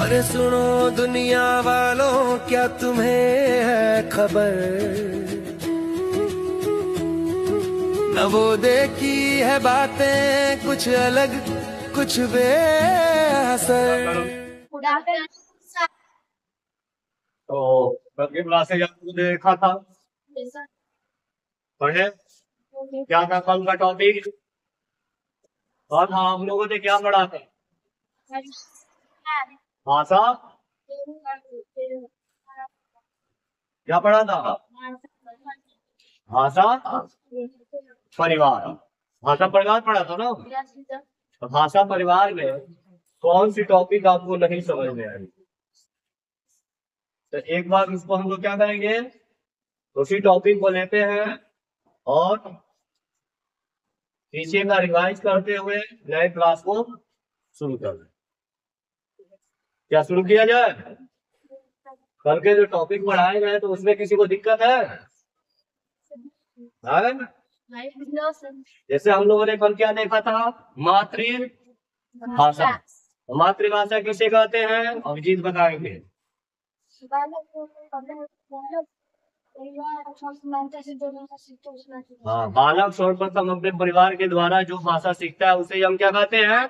अरे सुनो दुनिया वालों, क्या तुम्हें है खबर, न वो देखी है बातें कुछ अलग कुछ बेअसर। तो कल क्लासेज आपको देखा था, पढ़े क्या था कल का टॉपिक, और हाँ हम लोगों ने क्या पढ़ा था? भाषा, क्या पढ़ा था? भाषा परिवार, भाषा परिवार पढ़ा था ना। तो भाषा परिवार में कौन सी टॉपिक आपको नहीं समझ में आई? तो एक बार इसको हम लोग क्या करेंगे, उसी टॉपिक को लेते हैं और पीछे का रिवाइज करते हुए नए क्लास को शुरू कर दें। क्या शुरू किया जाए? कल के जो टॉपिक पढ़ाए गए तो उसमें किसी को दिक्कत है? जैसे हम लोगों ने कल क्या देखा था, मातृभाषा। मातृभाषा किसे कहते हैं अभिजीत बताएंगे। हाँ, बालक सर्वप्रथम अपने परिवार के द्वारा जो भाषा सीखता है उसे हम क्या कहते हैं?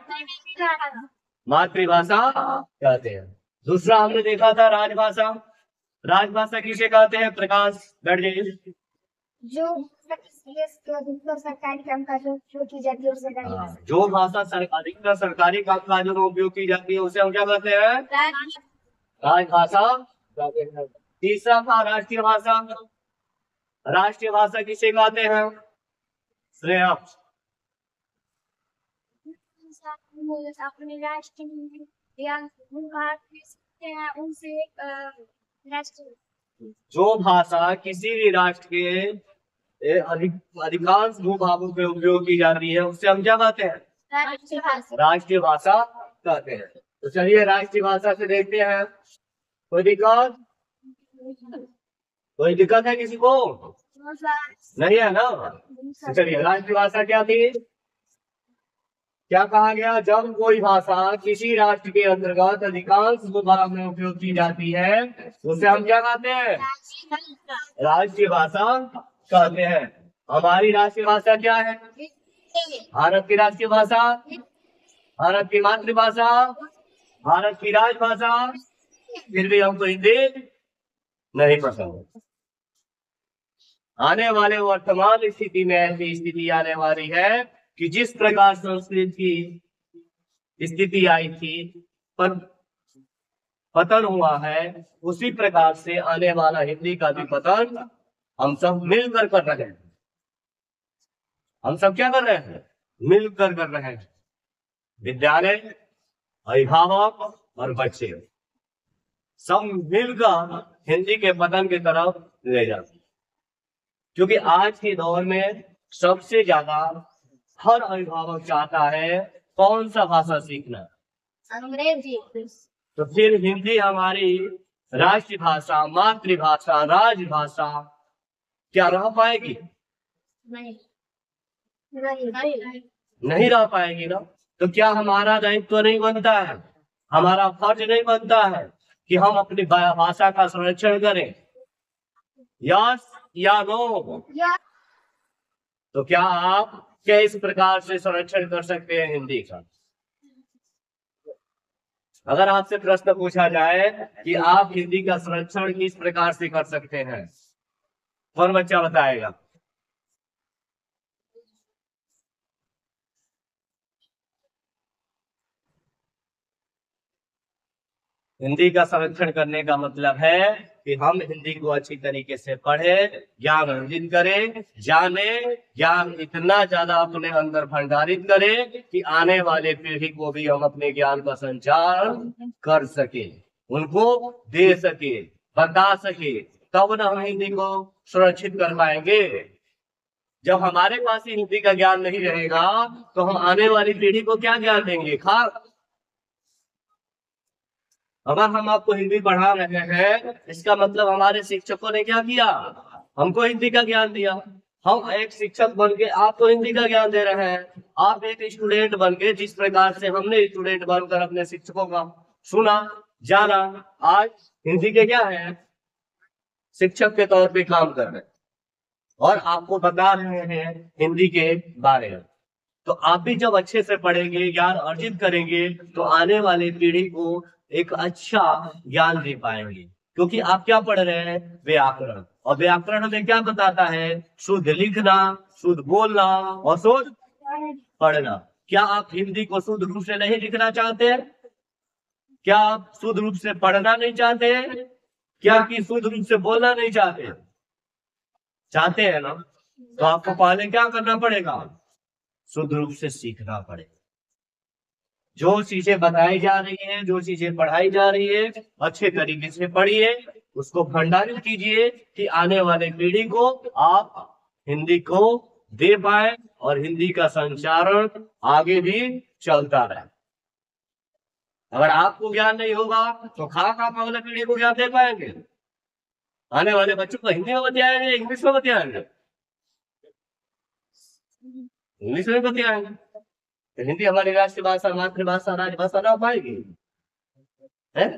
मातृभाषा कहते हैं। दूसरा हमने देखा था राजभाषा। राजभाषा किसे कहते हैं? प्रकाश बैठ जाइए। जो सरकारी काम काज की जाती है उसे जो भाषा अधिकतर सरकारी काम काजों में उपयोग की जाती है उसे हम क्या कहते हैं? राजभाषा कहते हैं। तीसरा था राष्ट्रीय भाषा। राष्ट्रीय भाषा किसे कहते हैं? श्रेया। अपने राष्ट्र जो भाषा किसी भी राष्ट्र के अधिकांश भूभागों में उपयोग की जाती है उससे हम क्या कहते हैं? राष्ट्रीय भाषा कहते हैं। तो चलिए राष्ट्रीय भाषा से देखते हैं। कोई दिक्कत? कोई दिक्कत है किसी को? नहीं है ना। चलिए राष्ट्रीय भाषा क्या थी, क्या कहा गया? जब कोई भाषा किसी राष्ट्र के अंतर्गत अधिकांश भूभाग में उपयोग की जाती है उसे हम क्या कहते हैं? राष्ट्रीय भाषा कहते हैं। हमारी राष्ट्रीय भाषा क्या है? भारत की राष्ट्रीय भाषा, भारत की मातृभाषा, भारत की राजभाषा, फिर भी हमको हिंदी नहीं पसंद। आने वाले वर्तमान स्थिति में ऐसी स्थिति आने वाली है कि जिस प्रकार संस्कृत की स्थिति आई थी पर पतन हुआ है, उसी प्रकार से आने वाला हिंदी का भी पतन हम सब मिलकर कर रहे हैं। हम सब क्या कर रहे हैं? मिलकर कर रहे हैं। विद्यालय, अभिभावक और बच्चे सब मिलकर हिंदी के पतन की तरफ ले जाते हैं। क्योंकि आज के दौर में सबसे ज्यादा हर अभिभावक चाहता है कौन सा भाषा सीखना? अंग्रेजी। तो फिर हिंदी हमारी राष्ट्रीय भाषा, मातृभाषा, राजभाषा क्या रह पाएगी? नहीं रह पाएगी ना। तो क्या हमारा दायित्व नहीं बनता है, हमारा फर्ज नहीं बनता है कि हम अपनी भाषा का संरक्षण करें? यस या नो? तो क्या आप किस प्रकार से संरक्षण कर सकते हैं हिंदी का? अगर आपसे प्रश्न पूछा जाए कि आप हिंदी का संरक्षण किस प्रकार से कर सकते हैं, कौन बच्चा बताएगा? हिंदी का संरक्षण करने का मतलब है कि हम हिंदी को अच्छी तरीके से पढ़ें, ज्ञान अर्जित करें, जाने, ज्ञान इतना ज्यादा अपने अंदर भंडारित करें कि आने वाले पीढ़ी को भी हम अपने ज्ञान का संचार कर सके, उनको दे सके, बता सके, तब न हम हिंदी को सुरक्षित कर पाएंगे। जब हमारे पास हिंदी का ज्ञान नहीं रहेगा तो हम आने वाली पीढ़ी को क्या ज्ञान देंगे? अगर हम आपको हिंदी पढ़ा रहे हैं इसका मतलब हमारे शिक्षकों ने क्या किया? हमको हिंदी का ज्ञान दिया। हम एक शिक्षक बन के आपको हिंदी का ज्ञान दे रहे हैं। आप एक स्टूडेंट बन के जिस प्रकार से हमने स्टूडेंट बनकर अपने शिक्षकों का सुना, जाना, आज हिंदी के क्या है, शिक्षक के तौर पे काम कर रहे हैं और आपको बता रहे हैं हिंदी के बारे में। तो आप भी जब अच्छे से पढ़ेंगे, ज्ञान अर्जित करेंगे, तो आने वाली पीढ़ी को एक अच्छा ज्ञान दे पाएंगे। क्योंकि आप क्या पढ़ रहे हैं, व्याकरण, और व्याकरण हमें क्या बताता है, शुद्ध लिखना, शुद्ध बोलना और शुद्ध पढ़ना। क्या आप हिंदी को शुद्ध रूप से नहीं लिखना चाहते हैं? क्या आप शुद्ध रूप से पढ़ना नहीं चाहते हैं? क्या कि शुद्ध रूप से बोलना नहीं चाहते? चाहते हैं ना? तो आपको पहले क्या करना पड़ेगा, शुद्ध रूप से सीखना पड़ेगा। जो चीजें बताई जा रही हैं, जो चीजें पढ़ाई जा रही है, अच्छे तरीके से पढ़िए, उसको भंडारित कीजिए कि आने वाले पीढ़ी को आप हिंदी को दे पाए और हिंदी का संचारण आगे भी चलता रहे। अगर आपको ज्ञान नहीं होगा तो आप अगले पीढ़ी को ज्ञान दे पाएंगे? आने वाले बच्चों को हिंदी में बतियाएंगे, इंग्लिश में बतियाएंगे? इंग्लिश में बतियाएंगे। तो हिंदी हमारी राष्ट्रीय भाषा, मातृभाषा, राजभाषा ना हो पाएगी है?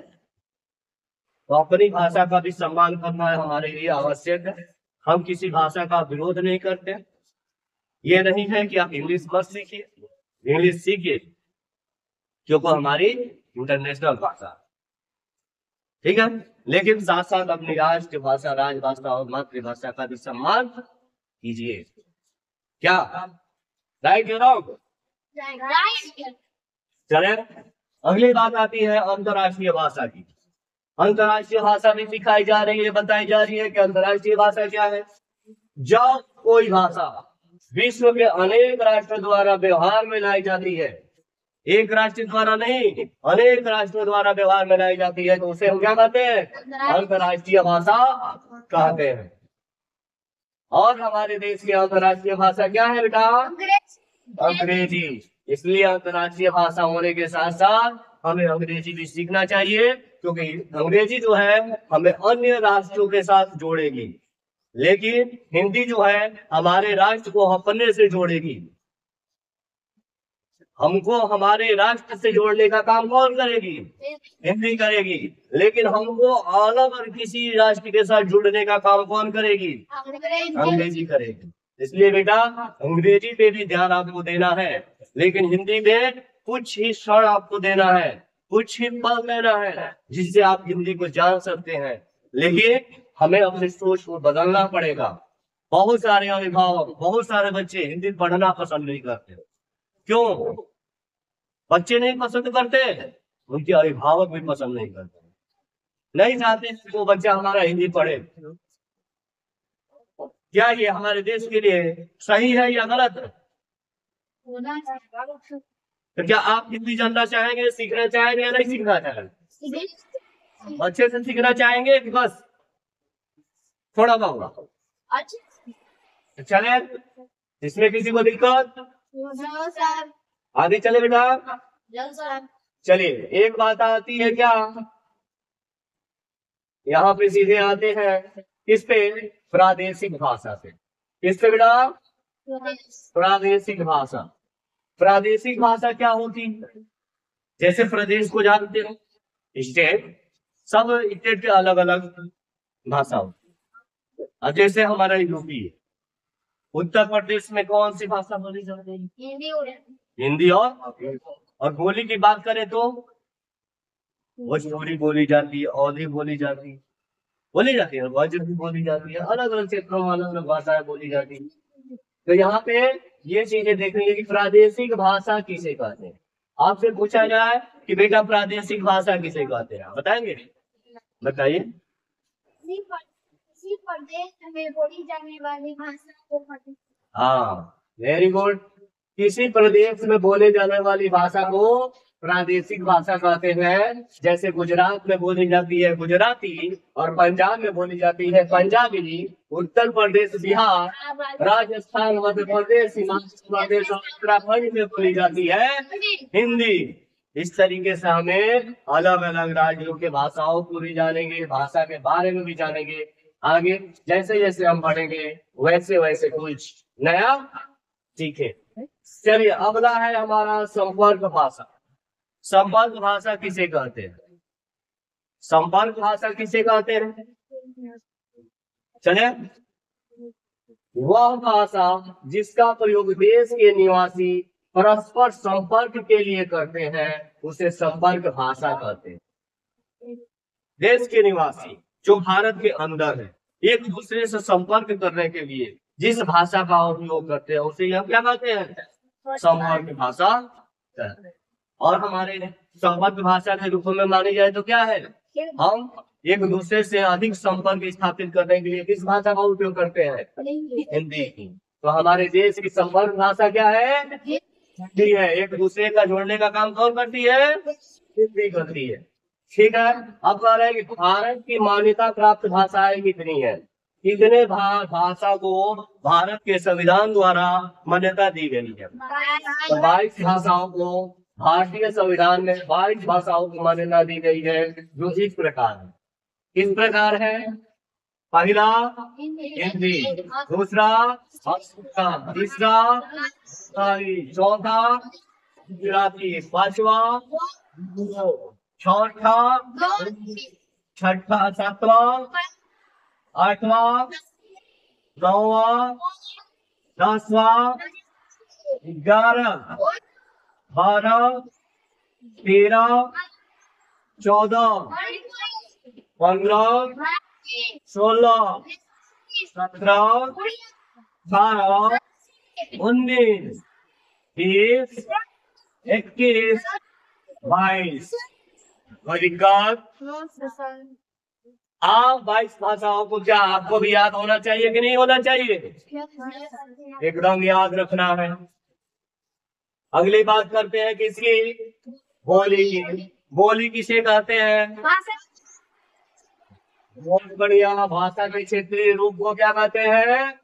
तो अपनी भाषा का भी सम्मान करना है हमारे लिए आवश्यक है। हम किसी भाषा का विरोध नहीं करते। ये नहीं है कि आप इंग्लिश मत सीखिए, इंग्लिश सीखिए, क्योंकि हमारी इंटरनेशनल भाषा, ठीक है। लेकिन साथ साथ अपनी राष्ट्रीय भाषा, राजभाषा और मातृभाषा का भी सम्मान कीजिए। क्या राइट या रॉन्ग? चले, अगली बात आती है अंतर्राष्ट्रीय भाषा की। अंतर्राष्ट्रीय भाषा भी सिखाई जा रही है, बताई जा रही है कि अंतर्राष्ट्रीय भाषा क्या है। जब कोई भाषा विश्व के अनेक राष्ट्रों द्वारा व्यवहार में लाई जाती है, एक राष्ट्र द्वारा नहीं, अनेक राष्ट्रों द्वारा व्यवहार में लाई जाती है, तो उसे हम क्या कहते हैं, अंतर्राष्ट्रीय भाषा कहते हैं। और हमारे देश की अंतर्राष्ट्रीय भाषा क्या है बेटा? अंग्रेजी। इसलिए अंतर्राष्ट्रीय भाषा होने के साथ साथ हमें अंग्रेजी भी सीखना चाहिए, क्योंकि अंग्रेजी जो है हमें अन्य राष्ट्रों के साथ जोड़ेगी, लेकिन हिंदी जो है हमारे राष्ट्र को अपने से जोड़ेगी। हमको हमारे राष्ट्र से जोड़ने का काम कौन करेगी? हिंदी करेगी। लेकिन हमको अलग और किसी राष्ट्र के साथ जुड़ने का काम कौन करेगी? अंग्रेजी करेगी। इसलिए बेटा अंग्रेजी पे भी ध्यान आपको देना है, लेकिन हिंदी में कुछ ही क्षण आपको देना है, कुछ ही पल लेना है, जिससे आप हिंदी को जान सकते हैं। लेकिन हमें अपनी सोच को बदलना पड़ेगा। बहुत सारे अभिभावक, बहुत सारे बच्चे हिंदी पढ़ना पसंद नहीं करते। क्यों बच्चे नहीं पसंद करते? उनके अभिभावक भी पसंद नहीं करते, नहीं चाहते वो बच्चा हमारा हिंदी पढ़े। क्या ये हमारे देश के लिए सही है या गलत है? तो क्या आप हिंदी जानना चाहेंगे, सीखना चाहेंगे या नहीं सीखना चाहेंगे? अच्छे से सीखना चाहेंगे कि बस थोड़ा बहुत? चले, इसमें किसी को दिक्कत? आगे चले बेटा। चलिए, एक बात आती है क्या, यहाँ पे सीधे आते हैं किस पे? प्रादेशिक भाषा पे। किस पे बेटा? प्रादेशिक भाषा। प्रादेशिक भाषा क्या होती है? जैसे प्रदेश को जानते हो, स्टेट, सब स्टेट के अलग अलग भाषा होती है। अब जैसे हमारा यूपी है, उत्तर प्रदेश में कौन सी भाषा बोली जाती है? हिंदी। और बोली की बात करें तो भोजपुरी बोली जाती है, अवधी बोली जाती है, ब्रज भी बोली जाती है, अलग अलग क्षेत्रों में अलग अलग भाषाएं बोली जाती है। तो यहाँ पे ये चीजें देखेंगे कि प्रादेशिक भाषा किसे कहते हैं। आपसे पूछा जाए कि बेटा प्रादेशिक भाषा किसे कहते हैं, बताएंगे? बताइए। प्रदेश में बोली जाने वाली भाषा को। हाँ, वेरी गुड। किसी प्रदेश में बोले जाने वाली भाषा को प्रादेशिक भाषा कहते हैं। जैसे गुजरात में बोली जाती है गुजराती, और पंजाब में बोली जाती है पंजाबी, उत्तर प्रदेश, बिहार, राजस्थान, मध्य प्रदेश, हिमाचल प्रदेश और उत्तराखंड में बोली जाती है हिंदी। इस तरीके से हमें अलग अलग राज्यों के भाषाओं को भी जानेंगे, भाषा के बारे में भी जानेंगे। आगे जैसे जैसे हम पढ़ेंगे वैसे वैसे कुछ नया सीखे। चलिए, अगला है हमारा संपर्क भाषा। संपर्क भाषा किसे कहते हैं? संपर्क भाषा किसे कहते हैं? चले, वह भाषा जिसका प्रयोग देश के निवासी परस्पर संपर्क के लिए करते हैं उसे संपर्क भाषा कहते हैं। देश के निवासी जो भारत के अंदर है, एक दूसरे से संपर्क करने के लिए जिस भाषा का उपयोग करते हैं उसे हम क्या कहते हैं? संपर्क भाषा। और हमारे संपर्क भाषा के रूप में मानी जाए तो क्या है? हम एक दूसरे से अधिक संपर्क स्थापित करने के लिए किस भाषा का उपयोग करते हैं? हिंदी की। तो हमारे देश की संपर्क भाषा क्या है? हिंदी है। एक दूसरे का जोड़ने का काम कौन करती है? हिंदी करती है। ठीक है। अब कह रहे हैं कि भारत की मान्यता प्राप्त भाषाएं कितनी है? कितने भाषा को भारत के संविधान द्वारा मान्यता दी गई है? तो 22 भाषाओं को भारतीय संविधान में 22 भाषाओं को मान्यता दी गई है, जो इस प्रकार है। किस प्रकार है? पहला हिंदी, दूसरा संस्कृत, तीसरा चौथा गुजराती, पांचवा चौथा छठा सातवां आठवां नौवां 10वां 11 12 13 14 15 16 17 18 19 20 21 22। आप 22 भाषाओं को क्या आपको भी याद होना चाहिए कि नहीं होना चाहिए? एकदम याद रखना है। अगली बात करते हैं किसकी? बोली की। बोली किसे कहते हैं? बहुत बढ़िया। भाषा के क्षेत्रीय रूप को क्या कहते हैं?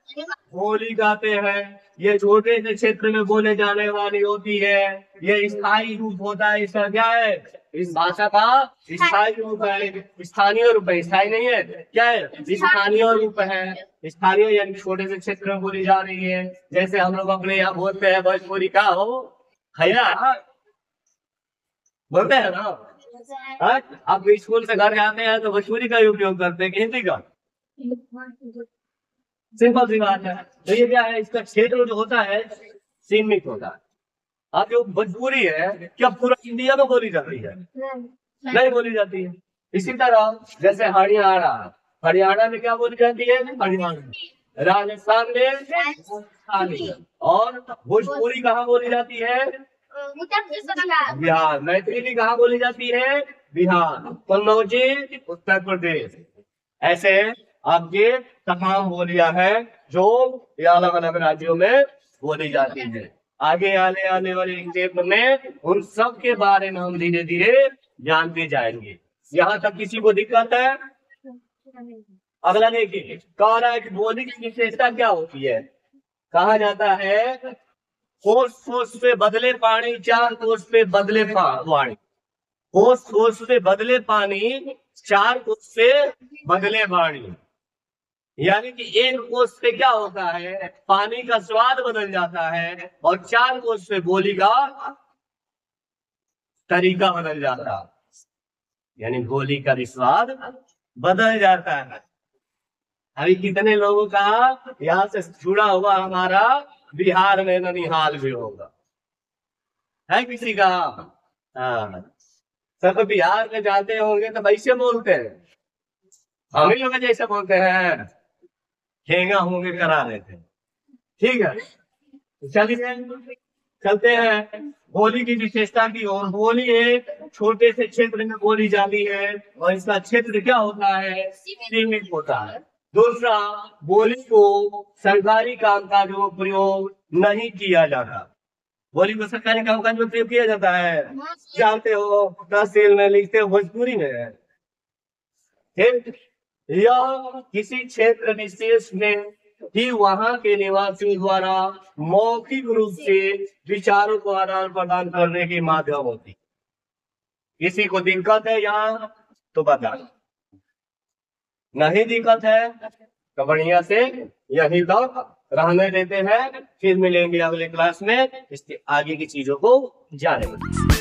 बोली कहते हैं। ये छोटे से क्षेत्र में बोले जाने वाली होती है। ये स्थायी रूप होता है। इसका क्या है? इस भाषा का स्थायी रूप है। स्थानीय रूप है, स्थायी नहीं है। क्या है? स्थानीय रूप है। स्थानीय यानी छोटे से क्षेत्र में बोली जा रही है। जैसे हम लोग अपने यहाँ बोलते हैं भोजपुरी का हो खैरा, बोलते हैं ना। आप स्कूल से घर जाते हैं तो भोजपुरी का उपयोग करते हैं कि हिंदी का? सिंपल सी बात है। तो ये क्या है? इसका क्षेत्र जो होता है सीमित होता है। अब जो भोजपुरी है क्या पूरा इंडिया में बोली जाती है? नहीं बोली जाती है। इसी तरह जैसे हरियाणा, हरियाणा में क्या बोली जाती है? हरियाणा। राजस्थान में और भोजपुरी कहाँ बोली जाती है? बिहार। मैथिली कहाँ बोली जाती है? बिहार। कन्नौजी उत्तर प्रदेश। ऐसे आपके तमाम बोलियां हैं जो अलग अलग राज्यों में बोली जाती है। आगे आने वाले एग्जाम में उन सब के बारे में हम धीरे धीरे जानते जाएंगे। यहाँ तक किसी को दिक्कत है? अगला देखिए, कह रहा है कि बोली की विशेषता क्या होती है? कहा जाता है कोस कोस पे बदले पानी, चार कोस पे बदले वाणी। कोस कोस पे बदले पानी, चार कोस पे बदले वाणी। यानी कि एक कोस पे क्या होता है? पानी का स्वाद बदल जाता है और चार कोस पे बोली का तरीका बदल जाता है। यानी बोली का स्वाद बदल जाता है। अभी कितने लोगों का यहाँ से जुड़ा हुआ हमारा बिहार में ननिहाल भी होगा? है किसी का? हाँ, सब बिहार में जाते होंगे तो वैसे बोलते हैं। हम ही लोग जैसे बोलते हैं, खेंगा होंगे करा लेते। ठीक है, चलिए चलते हैं बोली की विशेषता की ओर। बोली एक छोटे से क्षेत्र में बोली जाती है और इसका क्षेत्र क्या होता है? सीमित होता है। दूसरा, बोली को सरकारी कामकाज में प्रयोग नहीं किया जाता। बोली को सरकारी कामकाज में प्रयोग किया जाता है, जानते हो, तहसील में लिखते हो, भोजपुरी में। यह किसी क्षेत्र विशेष में ही वहां के निवासियों द्वारा मौखिक रूप से विचारों को आदान प्रदान करने के माध्यम होती। किसी को दिक्कत है यहाँ तो बता, नहीं दिक्कत है तो बढ़िया से यही तक रहने देते हैं। फिर मिलेंगे अगले क्लास में इसके आगे की चीजों को जानेंगे।